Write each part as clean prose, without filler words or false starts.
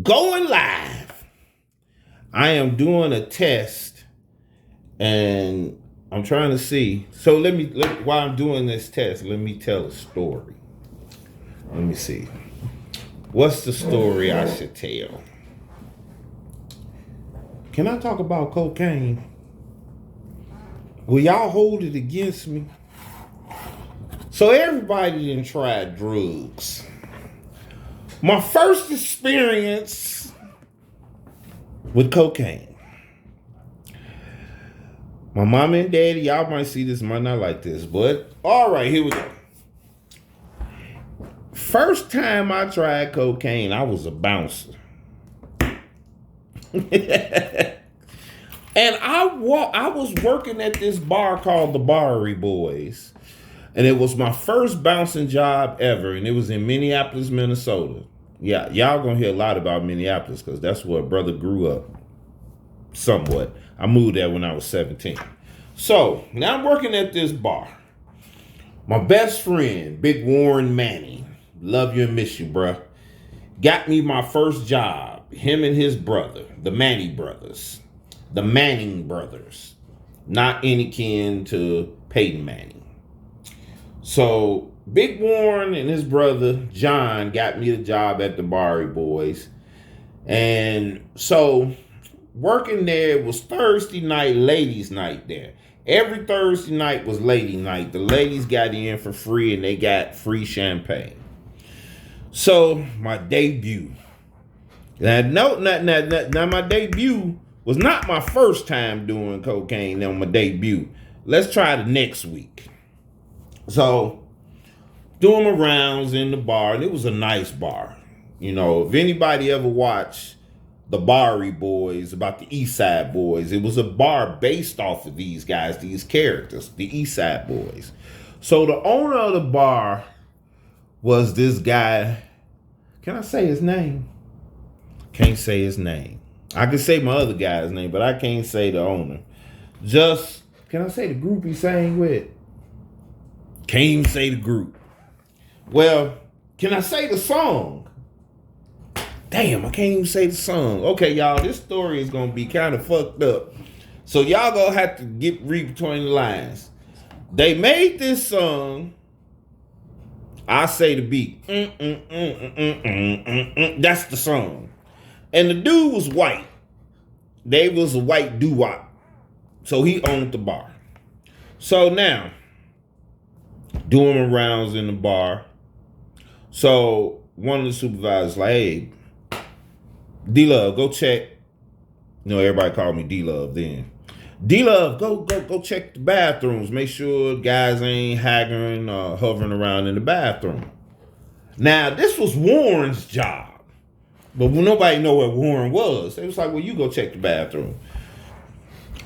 Going live. I am doing a test and I'm trying to see. So while I'm doing this test, let me tell a story. Let me see. What's the story I should tell? Can I talk about cocaine? Will y'all hold it against me? So everybody didn't try drugs. My first experience with cocaine. My mom and daddy, y'all might see this, might not like this, but all right, here we go. First time I tried cocaine, I was a bouncer. And I was working at this bar called the Bowery Boys. And it was my first bouncing job ever. And it was in Minneapolis, Minnesota. Yeah, y'all gonna hear a lot about Minneapolis because that's where brother grew up. Somewhat. I moved there when I was 17. So, now I'm working at this bar. My best friend, Big Warren Manning, love you and miss you, bruh, got me my first job. Him and his brother, the Manning brothers. The Manning brothers. Not any kin to Peyton Manning. So, Big Warren and his brother, John, got me the job at the Bowery Boys. And so, working there was Thursday night, ladies' night there. Every Thursday night was lady night. The ladies got in for free and they got free champagne. So, my debut. Now my debut was not my first time doing cocaine on my debut. Let's try the next week. So, doing my rounds in the bar, and it was a nice bar. You know, if anybody ever watched the Bowery Boys, about the East Side Boys, it was a bar based off of these guys, these characters, the East Side Boys. So the owner of the bar was this guy. Can I say his name? Can't say his name. I can say my other guy's name, but I can't say the owner. Just, can I say the group he sang with? Can't even say the group. Well, can I say the song? Damn, I can't even say the song. Okay, y'all, this story is going to be kind of fucked up. So y'all going to have to read between the lines. They made this song. I say the beat. That's the song. And the dude was white. They was a white doo-wop. So he owned the bar. So now, doing my rounds in the bar. So one of the supervisors like, hey, D-Love, go check. You know, everybody called me D-Love then. D-Love, go check the bathrooms. Make sure guys ain't haggling or hovering around in the bathroom. Now, this was Warren's job. But nobody know where Warren was. It was like, well, you go check the bathroom.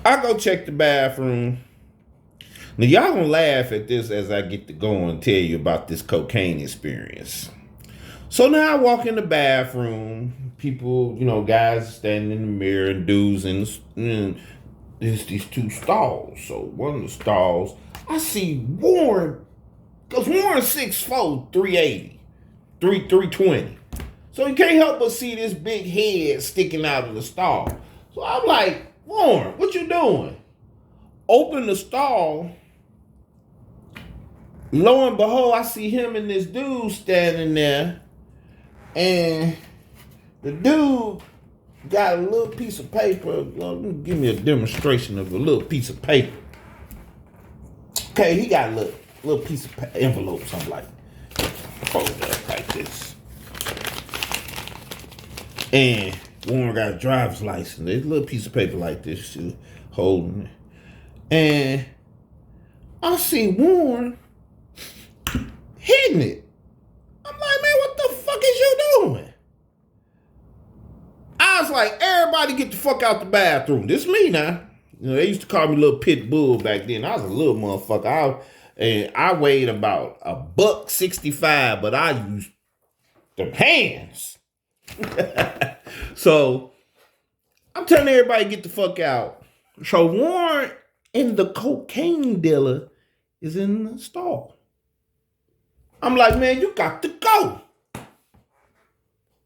I go check the bathroom. Now, y'all gonna laugh at this as I get to go and tell you about this cocaine experience. So now I walk in the bathroom. People, you know, guys standing in the mirror and dudes and there's these two stalls. So one of the stalls, I see Warren, because Warren's 6'4", 380, 320. So you can't help but see this big head sticking out of the stall. So I'm like, Warren, what you doing? Open the stall. Lo and behold, I see him and this dude standing there. And the dude got a little piece of paper. Give me a demonstration of a little piece of paper. Okay, he got a little piece of envelope, something like that. Hold that like this. And Warren got a driver's license. There's a little piece of paper like this, too, holding it. And I see Warren hitting it. I'm like, man, what the fuck is you doing? I was like, everybody get the fuck out the bathroom. This me now. You know, they used to call me Little Pit Bull back then. I was a little motherfucker. I weighed about $165, but I used the hands. So I'm telling everybody get the fuck out. So Warren and the cocaine dealer is in the stall. I'm like, man, you got to go.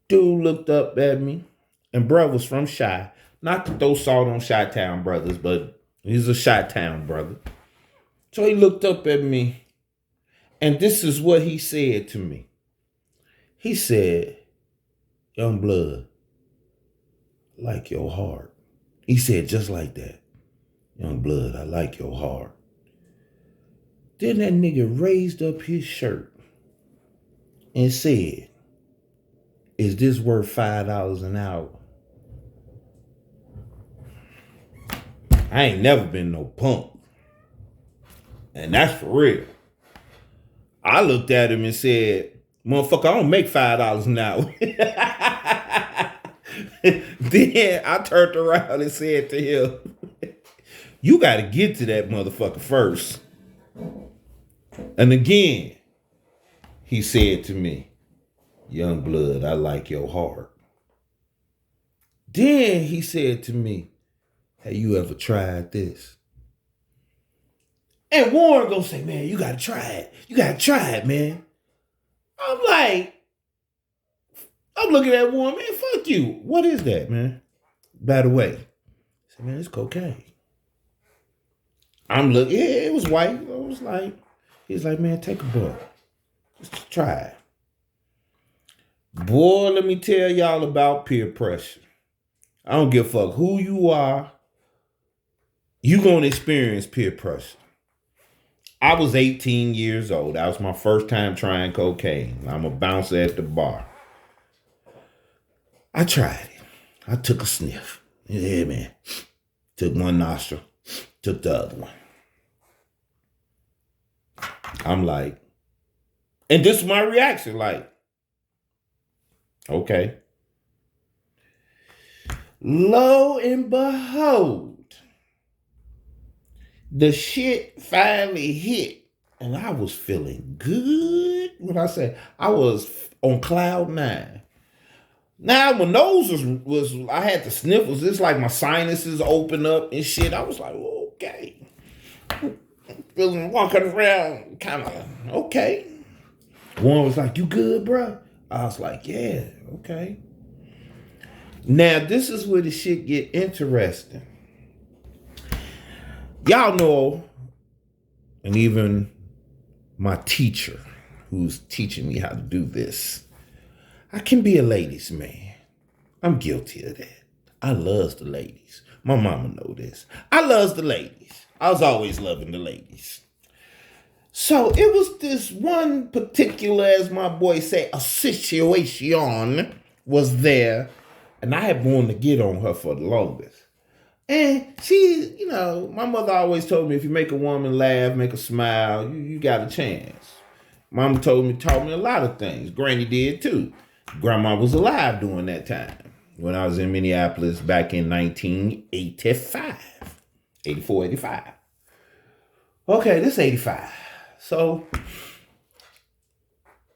Dude looked up at me, and bruh was from Chi. Not to throw salt on Chi-Town brothers, but he's a Chi-Town brother. So he looked up at me, and this is what he said to me. He said, Youngblood, I like your heart. He said just like that. Youngblood, I like your heart. Then that nigga raised up his shirt and said, is this worth $5 an hour? I ain't never been no punk. And that's for real. I looked at him and said, motherfucker, I don't make $5 an hour. Then I turned around and said to him, you got to get to that motherfucker first. And again, he said to me, Youngblood, I like your heart. Then he said to me, have you ever tried this? And Warren gonna say, man, you gotta try it. You gotta try it, man. I'm looking at Warren, man, fuck you. What is that, man? By the way, I said, man, it's cocaine. I'm looking, yeah, it was white. I was like, he's like, man, take a bud. Just try it. Boy, let me tell y'all about peer pressure. I don't give a fuck who you are. You gonna experience peer pressure. I was 18 years old. That was my first time trying cocaine. I'm a bouncer at the bar. I tried it. I took a sniff. Yeah, man. Took one nostril. Took the other one. I'm like, and this is my reaction, like, okay. Lo and behold, the shit finally hit, and I was feeling good. What I say, I was on cloud 9. Now, when those was I had the sniffles, it's like my sinuses open up and shit. I was like, okay. Feeling walking around, kind of, okay. One was like, you good, bro? I was like, yeah, okay. Now, this is where the shit get interesting. Y'all know, and even my teacher who's teaching me how to do this, I can be a ladies' man. I'm guilty of that. I loves the ladies. My mama know this. I loves the ladies. I was always loving the ladies. So it was this one particular, as my boy say, a situation was there, and I had wanted to get on her for the longest. And she, you know, my mother always told me, if you make a woman laugh, make her smile, you got a chance. Mama taught me a lot of things. Granny did too. Grandma was alive during that time when I was in Minneapolis back in 1985. 84, 85. Okay, this is 85. So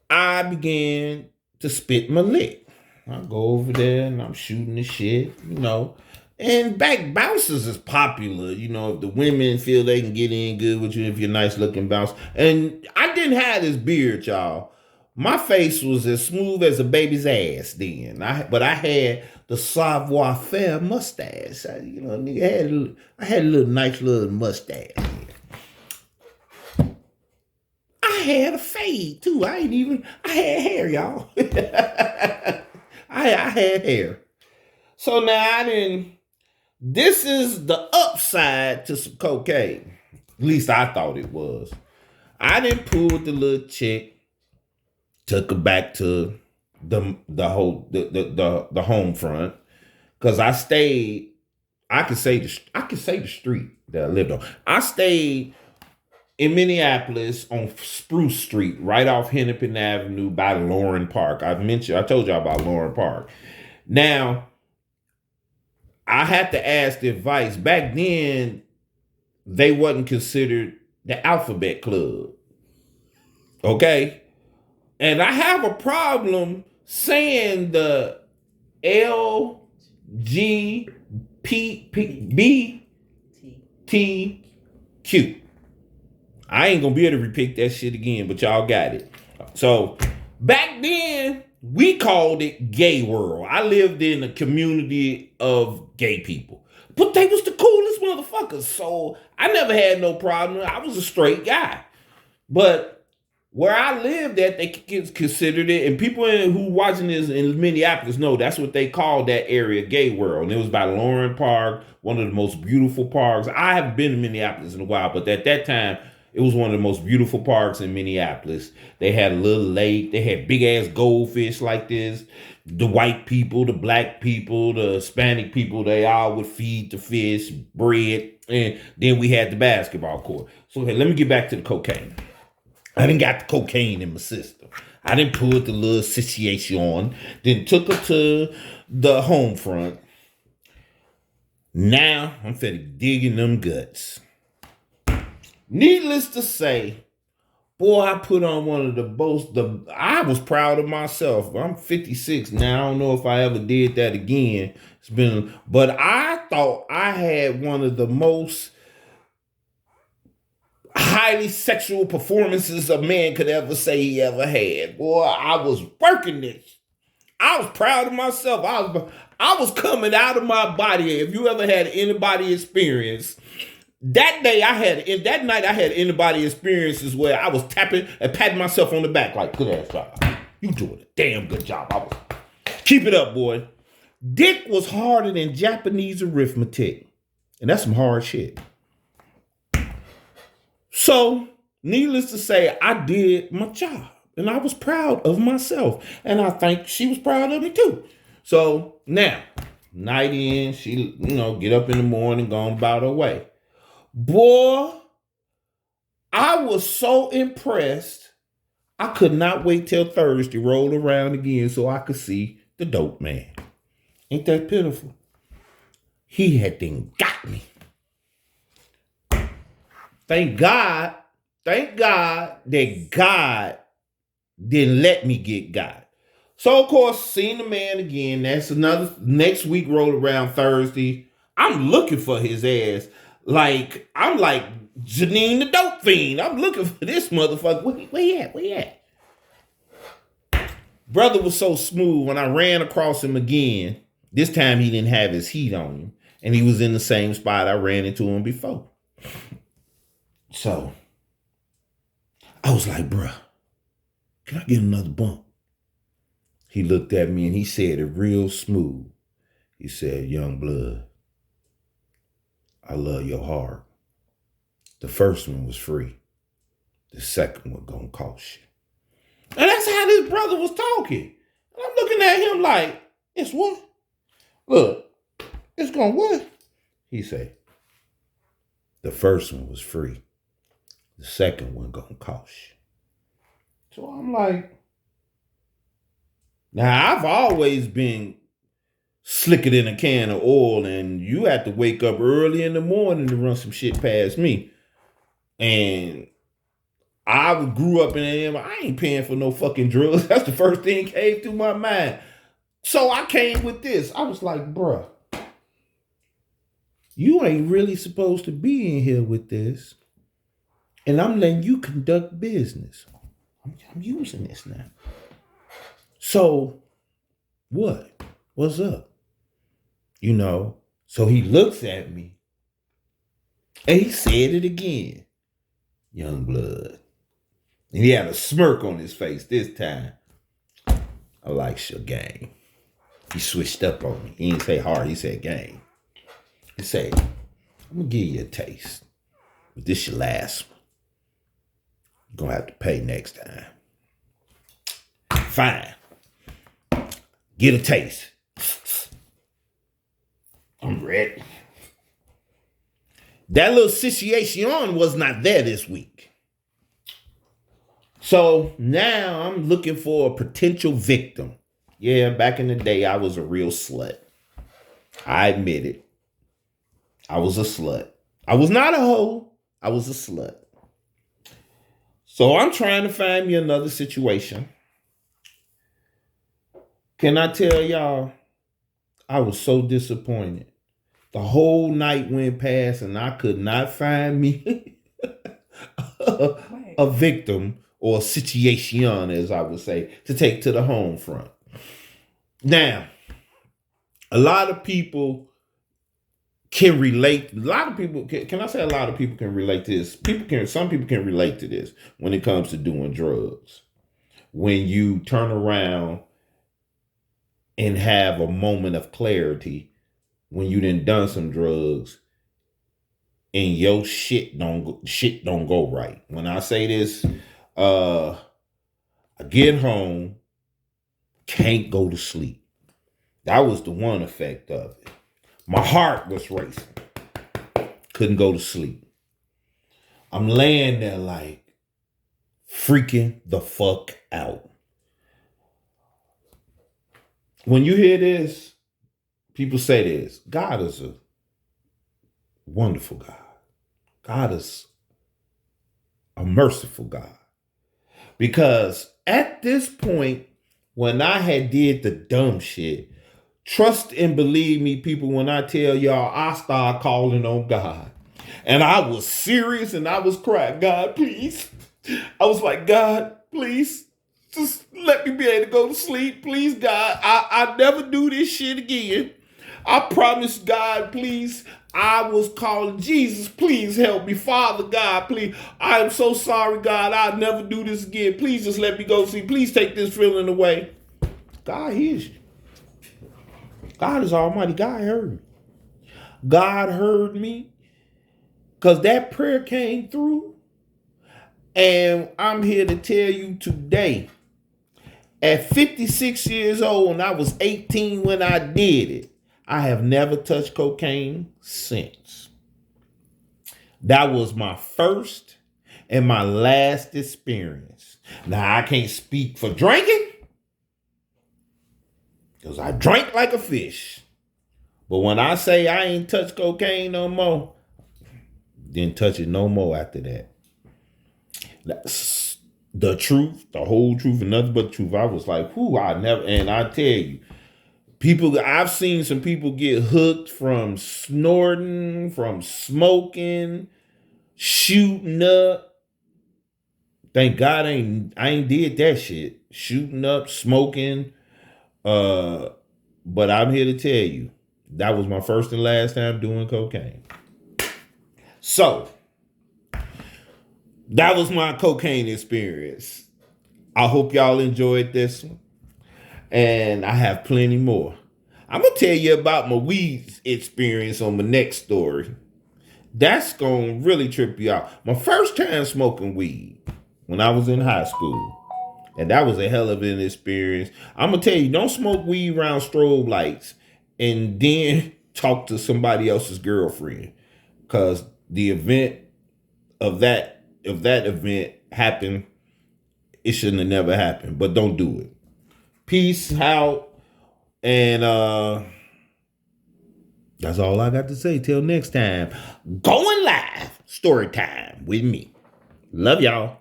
I began to spit my lick. I go over there and I'm shooting the shit, you know. And back bouncers is popular, you know, if the women feel they can get in good with you if you're a nice looking bouncer. And I didn't have this beard, y'all. My face was as smooth as a baby's ass then. But I had the savoir-faire mustache. I had a little nice little mustache. I had a fade too. I had hair, y'all. I had hair. So now this is the upside to some cocaine. At least I thought it was. I didn't pull with the little chick, took her back to the home front, because I stayed. I could say the street that I lived on. I stayed in Minneapolis on Spruce Street, right off Hennepin Avenue by Lauren Park. I told y'all about Lauren Park. Now, I had to ask the advice. Back then, they wasn't considered the Alphabet Club. Okay? And I have a problem saying the LGBTQ. I ain't gonna be able to repeat that shit again, but y'all got it. So back then, we called it gay world. I lived in a community of gay people. But they was the coolest motherfuckers. So I never had no problem. I was a straight guy. But where I lived at, they considered it, and people who watching this in Minneapolis know that's what they called that area, gay world. And it was by Lauren Park, one of the most beautiful parks. I haven't been to Minneapolis in a while, but at that time, it was one of the most beautiful parks in Minneapolis. They had a little lake. They had big ass goldfish like this. The white people, the black people, the Hispanic people, they all would feed the fish, bread. And then we had the basketball court. So okay, let me get back to the cocaine. I didn't got the cocaine in my system. I didn't put the little situation, then took her to the home front. Now I'm finna dig in them guts. Needless to say, boy, I put on one of the most, I was proud of myself. I'm 56 now. I don't know if I ever did that again. But I thought I had one of the most highly sexual performances a man could ever say he ever had. Boy, I was working this. I was proud of myself. I was coming out of my body. If you ever had anybody experience, that night I had anybody experiences where I was tapping and patting myself on the back like, good ass job. You doing a damn good job. Keep it up, boy. Dick was harder than Japanese arithmetic. And that's some hard shit. So, needless to say, I did my job. And I was proud of myself. And I think she was proud of me too. So, now, night in, she, get up in the morning, go about her way. Boy, I was so impressed. I could not wait till Thursday rolled around again so I could see the dope man. Ain't that pitiful? He had then got me. Thank God that God didn't let me get God. So, of course, seeing the man again, that's another, next week rolled around Thursday. I'm looking for his ass. I'm like Janine the dope fiend. I'm looking for this motherfucker. Where he at? Brother was so smooth when I ran across him again. This time he didn't have his heat on him. And he was in the same spot I ran into him before. So, I was like, bruh, can I get another bump? He looked at me and he said it real smooth. He said, Youngblood, I love your heart. The first one was free. The second one gonna cost you. And that's how this brother was talking. And I'm looking at him like, it's what? Look, it's gonna what? He said, the first one was free. The second one gonna cost you. So I'm like, now I've always been slicker than a can of oil, and you have to wake up early in the morning to run some shit past me. And I grew up in AM. I ain't paying for no fucking drugs. That's the first thing came through my mind. So I came with this. I was like, bruh, you ain't really supposed to be in here with this. And I'm letting you conduct business. I'm using this now. So what? What's up? So he looks at me and he said it again. Youngblood. And he had a smirk on his face this time. I like your game. He switched up on me. He didn't say hard, he said game. He said, I'm gonna give you a taste. But this your last one. You're gonna have to pay next time. Fine. Get a taste. I'm ready. That little situation was not there this week. So now I'm looking for a potential victim. Yeah, back in the day, I was a real slut. I admit it. I was a slut. I was not a hoe. I was a slut. So I'm trying to find me another situation. Can I tell y'all, I was so disappointed. The whole night went past and I could not find me a victim or situation, as I would say, to take to the home front. Now, a lot of people can relate. A lot of people can I say a lot of people can relate to this. Some people can relate to this when it comes to doing drugs. When you turn around and have a moment of clarity when you done some drugs and your shit don't go right. When I say this, I get home, can't go to sleep. That was the one effect of it. My heart was racing. Couldn't go to sleep. I'm laying there like freaking the fuck out. When you hear this, people say this: God is a wonderful God. God is a merciful God. Because at this point, when I had did the dumb shit, trust and believe me, people, when I tell y'all, I started calling on God. And I was serious and I was crying, God, please. I was like, God, please, just let me be able to go to sleep. Please, God, I never do this shit again. I promise, God, please. I was calling Jesus, please help me. Father, God, please. I am so sorry, God. I'll never do this again. Please just let me go see. Please take this feeling away. God hears you. God is almighty. God heard me. God heard me because that prayer came through. And I'm here to tell you today, at 56 years old, and I was 18 when I did it, I have never touched cocaine since. That was my first and my last experience. Now, I can't speak for drinking because I drank like a fish. But when I say I ain't touched cocaine no more, didn't touch it no more after that. That's the truth, the whole truth, and nothing but the truth. I was like, whew, and I tell you, I've seen some people get hooked from snorting, from smoking, shooting up. Thank God I ain't did that shit. Shooting up, smoking. But I'm here to tell you, that was my first and last time doing cocaine. So, that was my cocaine experience. I hope y'all enjoyed this one. And I have plenty more. I'm going to tell you about my weed experience on my next story. That's going to really trip you out. My first time smoking weed when I was in high school. And that was a hell of an experience. I'm going to tell you, don't smoke weed around strobe lights and then talk to somebody else's girlfriend. Because the event of that event happened, it shouldn't have never happened. But don't do it. Peace out. And that's all I got to say. Till next time. Going live. Story time with me. Love y'all.